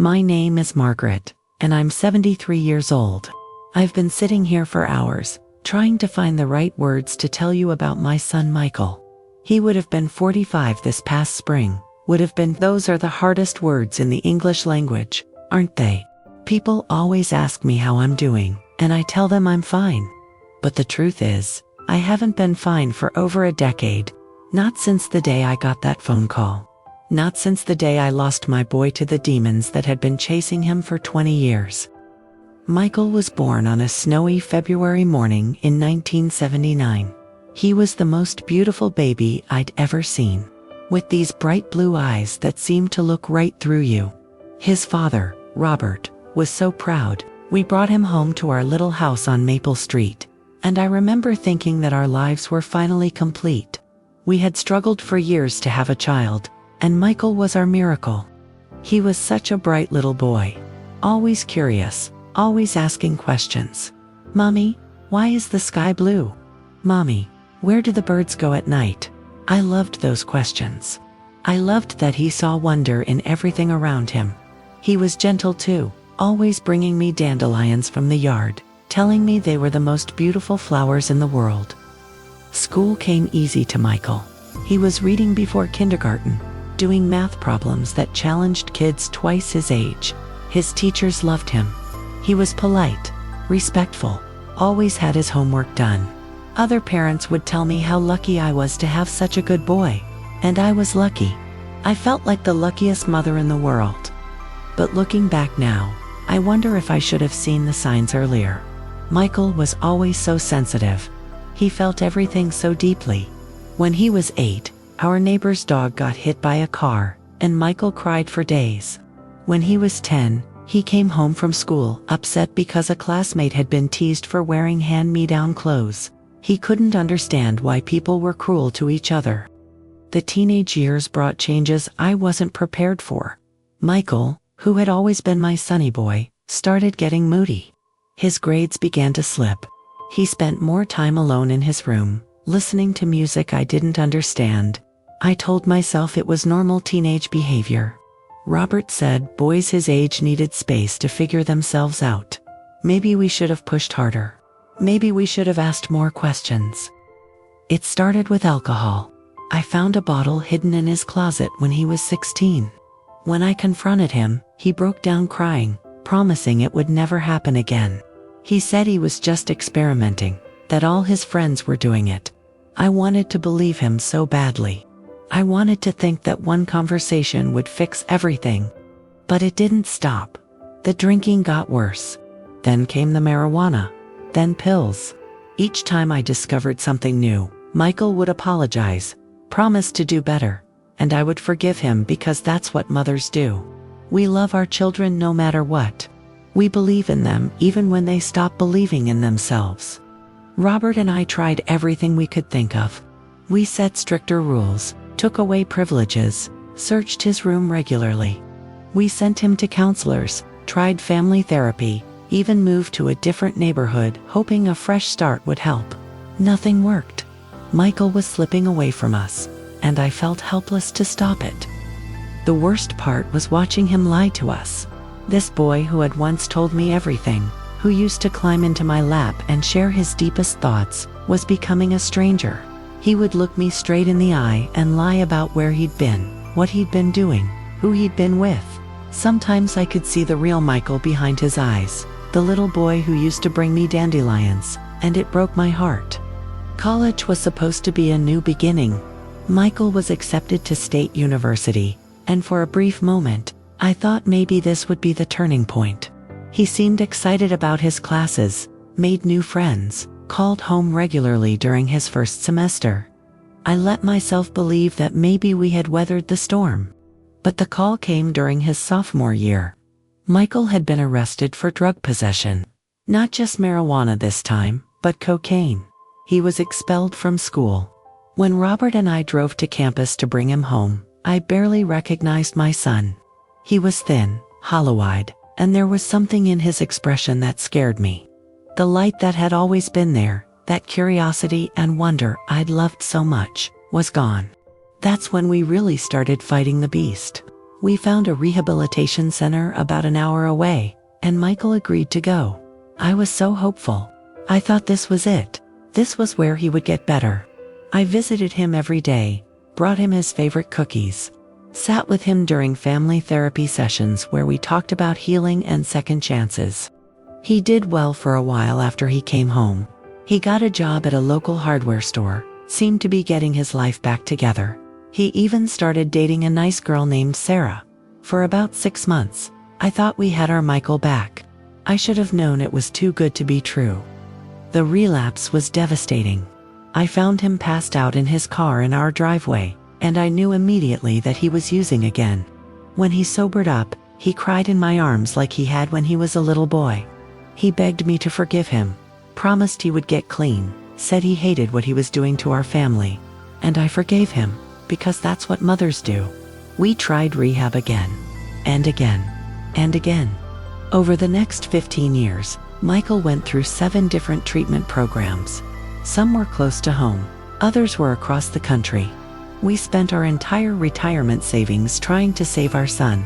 My name is Margaret, and I'm 73 years old. I've been sitting here for hours, trying to find the right words to tell you about my son Michael. He would have been 45 this past spring. Those are the hardest words in the English language, aren't they? People always ask me how I'm doing, and I tell them I'm fine. But the truth is, I haven't been fine for over a decade. Not since the day I got that phone call. Not since the day I lost my boy to the demons that had been chasing him for 20 years. Michael was born on a snowy February morning in 1979. He was the most beautiful baby I'd ever seen, with these bright blue eyes that seemed to look right through you. His father, Robert, was so proud. We brought him home to our little house on Maple Street, and I remember thinking that our lives were finally complete. We had struggled for years to have a child, and Michael was our miracle. He was such a bright little boy, always curious, always asking questions. Mommy, why is the sky blue? Mommy, where do the birds go at night? I loved those questions. I loved that he saw wonder in everything around him. He was gentle too, always bringing me dandelions from the yard, telling me they were the most beautiful flowers in the world. School came easy to Michael. He was reading before kindergarten, doing math problems that challenged kids twice his age. His teachers loved him. He was polite, respectful, always had his homework done. Other parents would tell me how lucky I was to have such a good boy, and I was lucky. I felt like the luckiest mother in the world. But looking back now, I wonder if I should have seen the signs earlier. Michael was always so sensitive. He felt everything so deeply. When he was 8, our neighbor's dog got hit by a car, and Michael cried for days. When he was 10, he came home from school upset because a classmate had been teased for wearing hand-me-down clothes. He couldn't understand why people were cruel to each other. The teenage years brought changes I wasn't prepared for. Michael, who had always been my sunny boy, started getting moody. His grades began to slip. He spent more time alone in his room, listening to music I didn't understand. I told myself it was normal teenage behavior. Robert said boys his age needed space to figure themselves out. Maybe we should have pushed harder. Maybe we should have asked more questions. It started with alcohol. I found a bottle hidden in his closet when he was 16. When I confronted him, he broke down crying, promising it would never happen again. He said he was just experimenting, that all his friends were doing it. I wanted to believe him so badly. I wanted to think that one conversation would fix everything. But it didn't stop. The drinking got worse. Then came the marijuana. Then pills. Each time I discovered something new, Michael would apologize, promise to do better, and I would forgive him because that's what mothers do. We love our children no matter what. We believe in them even when they stop believing in themselves. Robert and I tried everything we could think of. We set stricter rules, took away privileges, searched his room regularly. We sent him to counselors, tried family therapy, even moved to a different neighborhood hoping a fresh start would help. Nothing worked. Michael was slipping away from us, and I felt helpless to stop it. The worst part was watching him lie to us. This boy who had once told me everything, who used to climb into my lap and share his deepest thoughts, was becoming a stranger. He would look me straight in the eye and lie about where he'd been, what he'd been doing, who he'd been with. Sometimes I could see the real Michael behind his eyes, the little boy who used to bring me dandelions, and it broke my heart. College was supposed to be a new beginning. Michael was accepted to State University, and for a brief moment, I thought maybe this would be the turning point. He seemed excited about his classes, made new friends, called home regularly during his first semester. I let myself believe that maybe we had weathered the storm. But the call came during his sophomore year. Michael had been arrested for drug possession. Not just marijuana this time, but cocaine. He was expelled from school. When Robert and I drove to campus to bring him home, I barely recognized my son. He was thin, hollow-eyed, and there was something in his expression that scared me. The light that had always been there, that curiosity and wonder I'd loved so much, was gone. That's when we really started fighting the beast. We found a rehabilitation center about an hour away, and Michael agreed to go. I was so hopeful. I thought this was it. This was where he would get better. I visited him every day, brought him his favorite cookies, sat with him during family therapy sessions where we talked about healing and second chances. He did well for a while after he came home. He got a job at a local hardware store, seemed to be getting his life back together. He even started dating a nice girl named Sarah. For about 6 months, I thought we had our Michael back. I should have known it was too good to be true. The relapse was devastating. I found him passed out in his car in our driveway, and I knew immediately that he was using again. When he sobered up, he cried in my arms like he had when he was a little boy. He begged me to forgive him, promised he would get clean, said he hated what he was doing to our family. And I forgave him, because that's what mothers do. We tried rehab again, and again, and again. Over the next 15 years, Michael went through 7 different treatment programs. Some were close to home, others were across the country. We spent our entire retirement savings trying to save our son.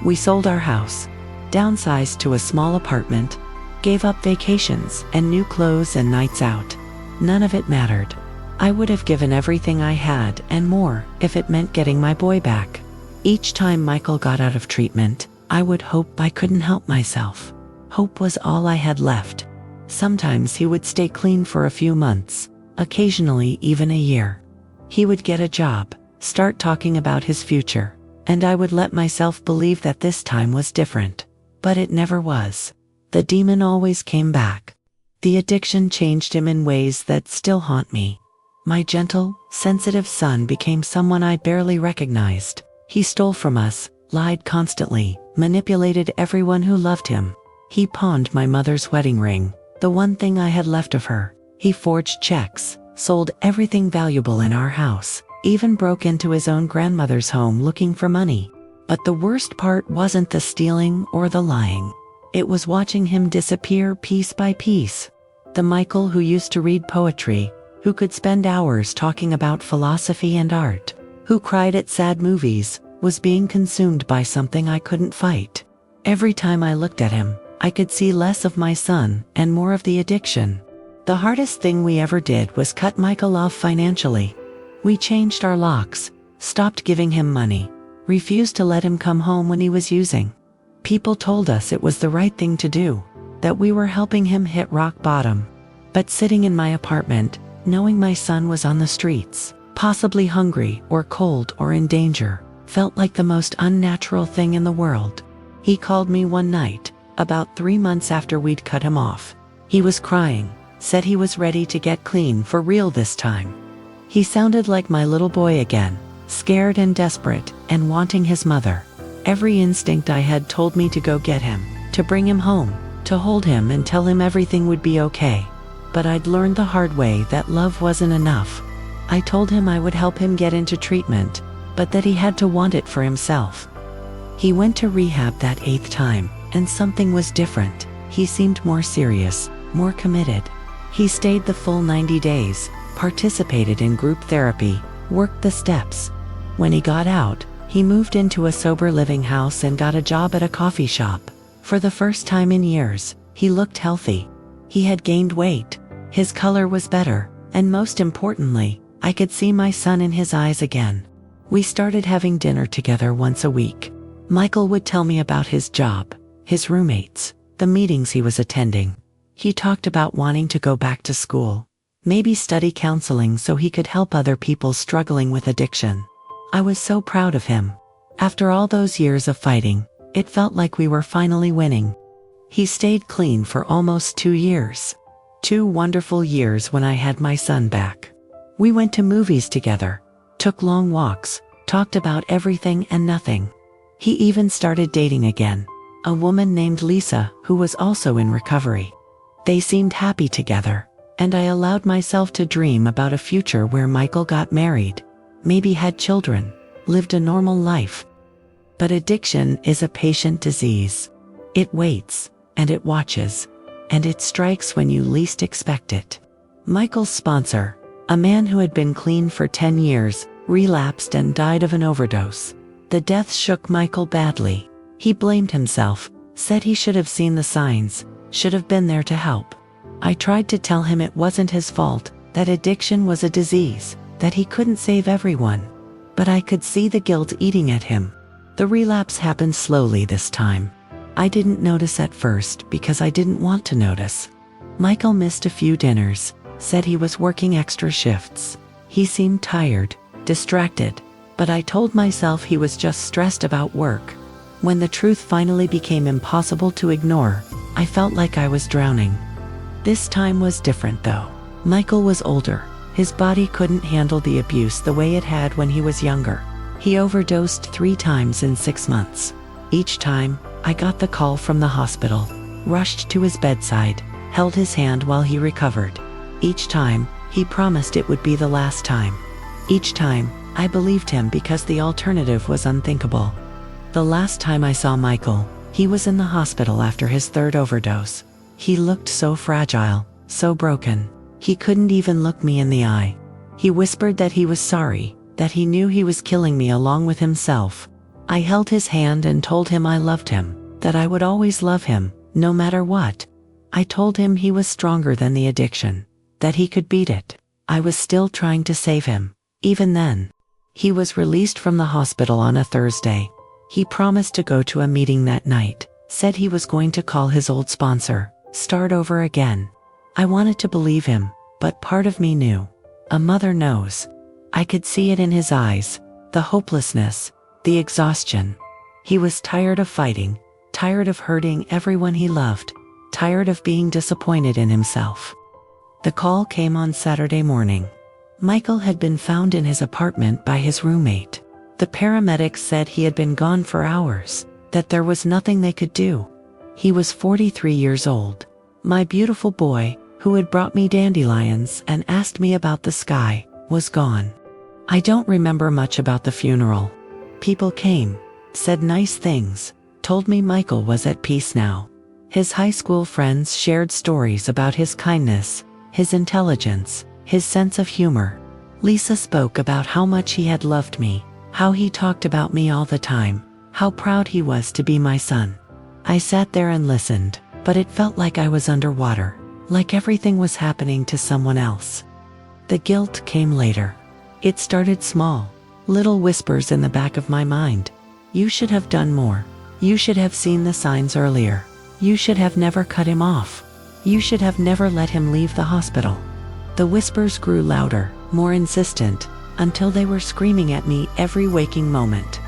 We sold our house, downsized to a small apartment, gave up vacations and new clothes and nights out. None of it mattered. I would have given everything I had and more if it meant getting my boy back. Each time Michael got out of treatment, I would hope I couldn't help myself. Hope was all I had left. Sometimes he would stay clean for a few months, occasionally even a year. He would get a job, start talking about his future, and I would let myself believe that this time was different. But it never was. The demon always came back. The addiction changed him in ways that still haunt me. My gentle, sensitive son became someone I barely recognized. He stole from us, lied constantly, manipulated everyone who loved him. He pawned my mother's wedding ring, the one thing I had left of her. He forged checks, sold everything valuable in our house, even broke into his own grandmother's home looking for money. But the worst part wasn't the stealing or the lying. It was watching him disappear piece by piece. The Michael who used to read poetry, who could spend hours talking about philosophy and art, who cried at sad movies, was being consumed by something I couldn't fight. Every time I looked at him, I could see less of my son and more of the addiction. The hardest thing we ever did was cut Michael off financially. We changed our locks, stopped giving him money, refused to let him come home when he was using. People told us it was the right thing to do, that we were helping him hit rock bottom. But sitting in my apartment, knowing my son was on the streets, possibly hungry or cold or in danger, felt like the most unnatural thing in the world. He called me one night, about 3 months after we'd cut him off. He was crying, said he was ready to get clean for real this time. He sounded like my little boy again, scared and desperate and wanting his mother. Every instinct I had told me to go get him, to bring him home, to hold him and tell him everything would be okay. But I'd learned the hard way that love wasn't enough. I told him I would help him get into treatment, but that he had to want it for himself. He went to rehab that 8th time, and something was different. He seemed more serious, more committed. He stayed the full 90 days, participated in group therapy, worked the steps. When he got out, he moved into a sober living house and got a job at a coffee shop. For the first time in years, he looked healthy. He had gained weight. His color was better, and most importantly, I could see my son in his eyes again. We started having dinner together once a week. Michael would tell me about his job, his roommates, the meetings he was attending. He talked about wanting to go back to school, maybe study counseling so he could help other people struggling with addiction. I was so proud of him. After all those years of fighting, it felt like we were finally winning. He stayed clean for almost 2 years. 2 wonderful years when I had my son back. We went to movies together, took long walks, talked about everything and nothing. He even started dating again, a woman named Lisa who was also in recovery. They seemed happy together, and I allowed myself to dream about a future where Michael got married, maybe had children, lived a normal life. But addiction is a patient disease. It waits, and it watches, and it strikes when you least expect it. Michael's sponsor, a man who had been clean for 10 years, relapsed and died of an overdose. The death shook Michael badly. He blamed himself, said he should have seen the signs, should have been there to help. I tried to tell him it wasn't his fault, that addiction was a disease, that he couldn't save everyone. But I could see the guilt eating at him. The relapse happened slowly this time. I didn't notice at first because I didn't want to notice. Michael missed a few dinners, said he was working extra shifts. He seemed tired, distracted, but I told myself he was just stressed about work. When the truth finally became impossible to ignore, I felt like I was drowning. This time was different though. Michael was older. His body couldn't handle the abuse the way it had when he was younger. He overdosed 3 times in 6 months. Each time, I got the call from the hospital, rushed to his bedside, held his hand while he recovered. Each time, he promised it would be the last time. Each time, I believed him because the alternative was unthinkable. The last time I saw Michael, he was in the hospital after his 3rd overdose. He looked so fragile, so broken. He couldn't even look me in the eye. He whispered that he was sorry, that he knew he was killing me along with himself. I held his hand and told him I loved him, that I would always love him, no matter what. I told him he was stronger than the addiction, that he could beat it. I was still trying to save him, even then. He was released from the hospital on a Thursday. He promised to go to a meeting that night, said he was going to call his old sponsor, start over again. I wanted to believe him, but part of me knew. A mother knows. I could see it in his eyes, the hopelessness, the exhaustion. He was tired of fighting, tired of hurting everyone he loved, tired of being disappointed in himself. The call came on Saturday morning. Michael had been found in his apartment by his roommate. The paramedics said he had been gone for hours, that there was nothing they could do. He was 43 years old. My beautiful boy, who had brought me dandelions and asked me about the sky, was gone. I don't remember much about the funeral. People came, said nice things, told me Michael was at peace now. His high school friends shared stories about his kindness, his intelligence, his sense of humor. Lisa spoke about how much he had loved me, how he talked about me all the time, how proud he was to be my son. I sat there and listened, but it felt like I was underwater, like everything was happening to someone else. The guilt came later. It started small, little whispers in the back of my mind. You should have done more. You should have seen the signs earlier. You should have never cut him off. You should have never let him leave the hospital. The whispers grew louder, more insistent, until they were screaming at me every waking moment.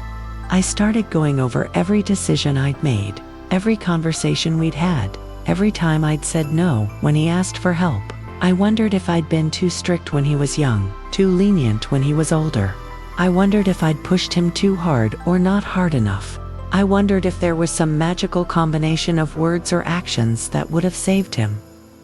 I started going over every decision I'd made, every conversation we'd had, every time I'd said no when he asked for help. I wondered if I'd been too strict when he was young, too lenient when he was older. I wondered if I'd pushed him too hard or not hard enough. I wondered if there was some magical combination of words or actions that would have saved him.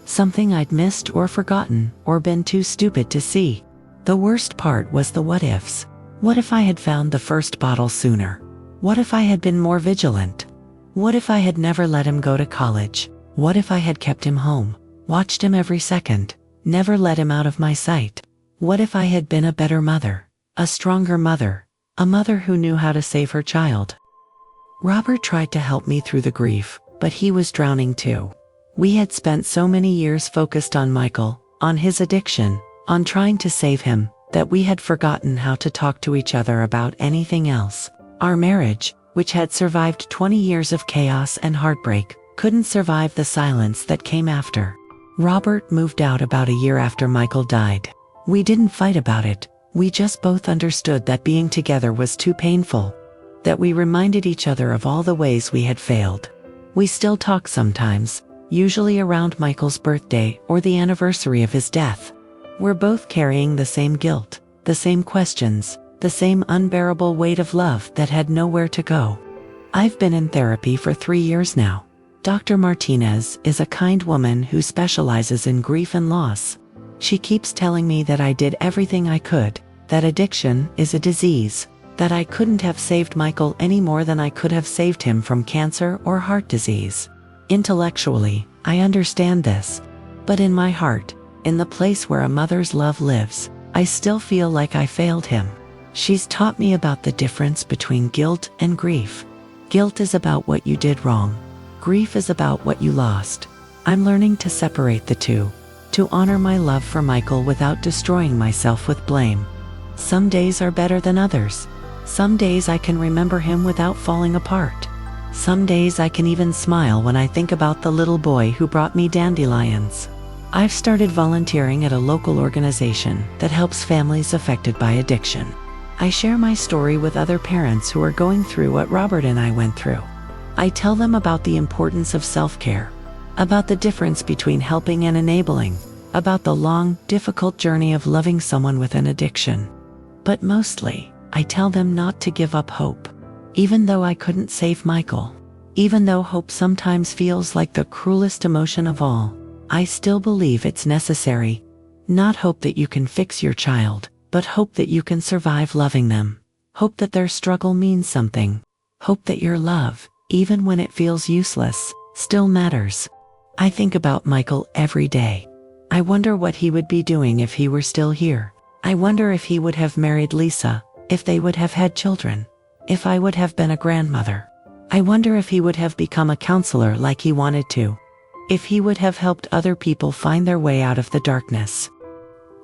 Something I'd missed or forgotten or been too stupid to see. The worst part was the what-ifs. What if I had found the first bottle sooner? What if I had been more vigilant? What if I had never let him go to college? What if I had kept him home, watched him every second, never let him out of my sight? What if I had been a better mother, a stronger mother, a mother who knew how to save her child? Robert tried to help me through the grief, but he was drowning too. We had spent so many years focused on Michael, on his addiction, on trying to save him, that we had forgotten how to talk to each other about anything else. Our marriage, which had survived 20 years of chaos and heartbreak, couldn't survive the silence that came after. Robert moved out about a year after Michael died. We didn't fight about it. We just both understood that being together was too painful, that we reminded each other of all the ways we had failed. We still talk sometimes, usually around Michael's birthday or the anniversary of his death. We're both carrying the same guilt, the same questions, the same unbearable weight of love that had nowhere to go. I've been in therapy for 3 years now. Dr. Martinez is a kind woman who specializes in grief and loss. She keeps telling me that I did everything I could, that addiction is a disease, that I couldn't have saved Michael any more than I could have saved him from cancer or heart disease. Intellectually, I understand this, but in my heart, in the place where a mother's love lives, I still feel like I failed him. She's taught me about the difference between guilt and grief. Guilt is about what you did wrong. Grief is about what you lost. I'm learning to separate the two, to honor my love for Michael without destroying myself with blame. Some days are better than others. Some days I can remember him without falling apart. Some days I can even smile when I think about the little boy who brought me dandelions. I've started volunteering at a local organization that helps families affected by addiction. I share my story with other parents who are going through what Robert and I went through. I tell them about the importance of self-care, about the difference between helping and enabling, about the long, difficult journey of loving someone with an addiction. But mostly, I tell them not to give up hope. Even though I couldn't save Michael, even though hope sometimes feels like the cruelest emotion of all, I still believe it's necessary. Not hope that you can fix your child, but hope that you can survive loving them. Hope that their struggle means something. Hope that your love, even when it feels useless, still matters. I think about Michael every day. I wonder what he would be doing if he were still here. I wonder if he would have married Lisa, if they would have had children, if I would have been a grandmother. I wonder if he would have become a counselor like he wanted to, if he would have helped other people find their way out of the darkness.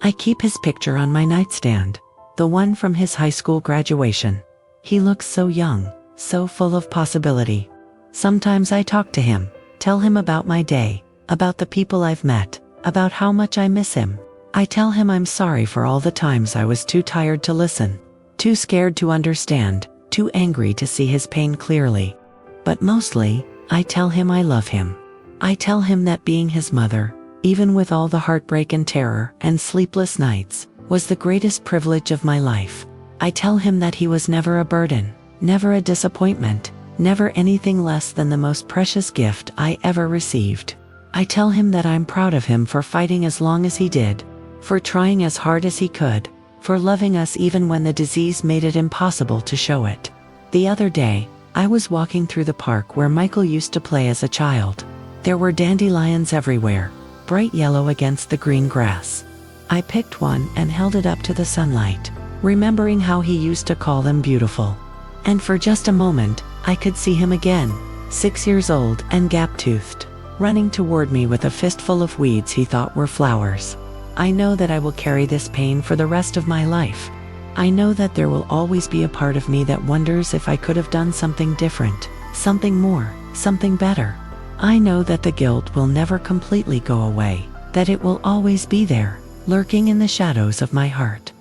I keep his picture on my nightstand, the one from his high school graduation. He looks so young, so full of possibility. Sometimes I talk to him, tell him about my day, about the people I've met, about how much I miss him. I tell him I'm sorry for all the times I was too tired to listen, too scared to understand, too angry to see his pain clearly. But mostly, I tell him I love him. I tell him that being his mother, even with all the heartbreak and terror and sleepless nights, was the greatest privilege of my life. I tell him that he was never a burden, never a disappointment, never anything less than the most precious gift I ever received. I tell him that I'm proud of him for fighting as long as he did, for trying as hard as he could, for loving us even when the disease made it impossible to show it. The other day, I was walking through the park where Michael used to play as a child. There were dandelions everywhere, bright yellow against the green grass. I picked one and held it up to the sunlight, remembering how he used to call them beautiful. And for just a moment, I could see him again, 6 years old and gap-toothed, running toward me with a fistful of weeds he thought were flowers. I know that I will carry this pain for the rest of my life. I know that there will always be a part of me that wonders if I could have done something different, something more, something better. I know that the guilt will never completely go away, that it will always be there, lurking in the shadows of my heart.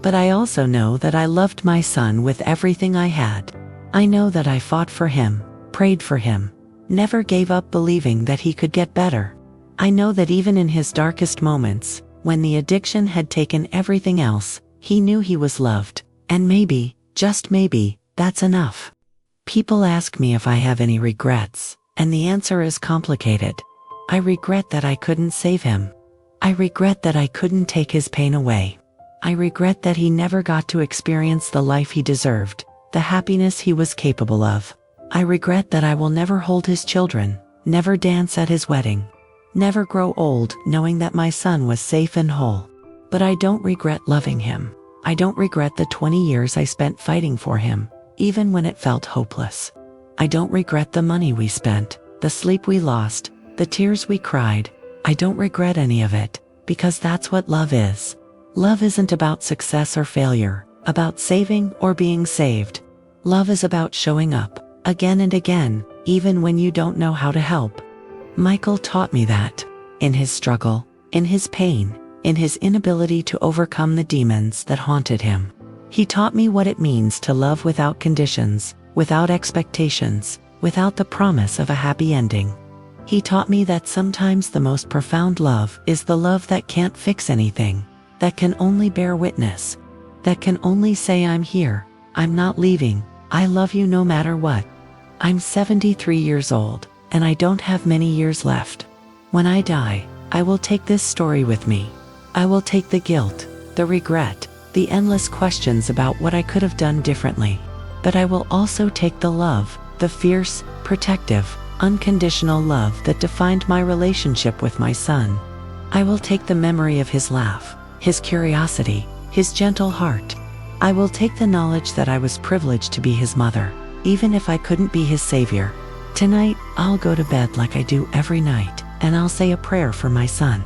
But I also know that I loved my son with everything I had. I know that I fought for him, prayed for him, never gave up believing that he could get better. I know that even in his darkest moments, when the addiction had taken everything else, he knew he was loved, and maybe, just maybe, that's enough. People ask me if I have any regrets, and the answer is complicated. I regret that I couldn't save him. I regret that I couldn't take his pain away. I regret that he never got to experience the life he deserved, the happiness he was capable of. I regret that I will never hold his children, never dance at his wedding, never grow old knowing that my son was safe and whole. But I don't regret loving him. I don't regret the 20 years I spent fighting for him, even when it felt hopeless. I don't regret the money we spent, the sleep we lost, the tears we cried. I don't regret any of it, because that's what love is. Love isn't about success or failure, about saving or being saved. Love is about showing up, again and again, even when you don't know how to help. Michael taught me that. In his struggle, in his pain, in his inability to overcome the demons that haunted him. He taught me what it means to love without conditions, without expectations, without the promise of a happy ending. He taught me that sometimes the most profound love is the love that can't fix anything, that can only bear witness, that can only say I'm here, I'm not leaving, I love you no matter what. I'm 73 years old, and I don't have many years left. When I die, I will take this story with me. I will take the guilt, the regret, the endless questions about what I could have done differently. But I will also take the love, the fierce, protective, unconditional love that defined my relationship with my son. I will take the memory of his laugh, his curiosity, his gentle heart. I will take the knowledge that I was privileged to be his mother, even if I couldn't be his savior. Tonight, I'll go to bed like I do every night, and I'll say a prayer for my son.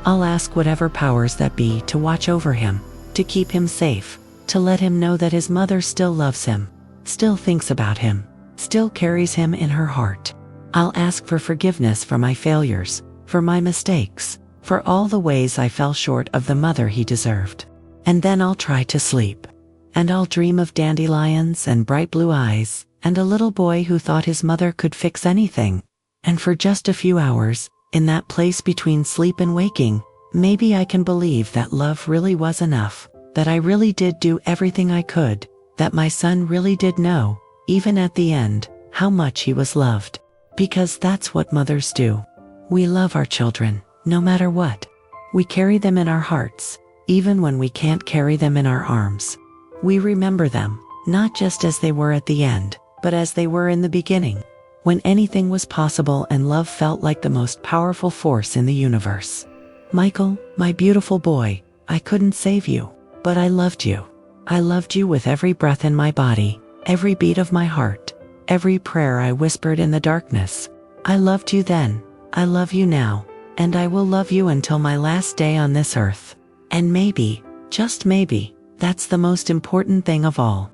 I'll ask whatever powers that be to watch over him, to keep him safe, to let him know that his mother still loves him, still thinks about him, still carries him in her heart. I'll ask for forgiveness for my failures, for my mistakes, for all the ways I fell short of the mother he deserved. And then I'll try to sleep. And I'll dream of dandelions and bright blue eyes, and a little boy who thought his mother could fix anything. And for just a few hours, in that place between sleep and waking, maybe I can believe that love really was enough, that I really did do everything I could, that my son really did know, even at the end, how much he was loved. Because that's what mothers do. We love our children, no matter what. We carry them in our hearts, even when we can't carry them in our arms. We remember them, not just as they were at the end, but as they were in the beginning, when anything was possible and love felt like the most powerful force in the universe. Michael, my beautiful boy, I couldn't save you, but I loved you. I loved you with every breath in my body, every beat of my heart, every prayer I whispered in the darkness. I loved you then, I love you now, and I will love you until my last day on this earth. And maybe, just maybe, that's the most important thing of all.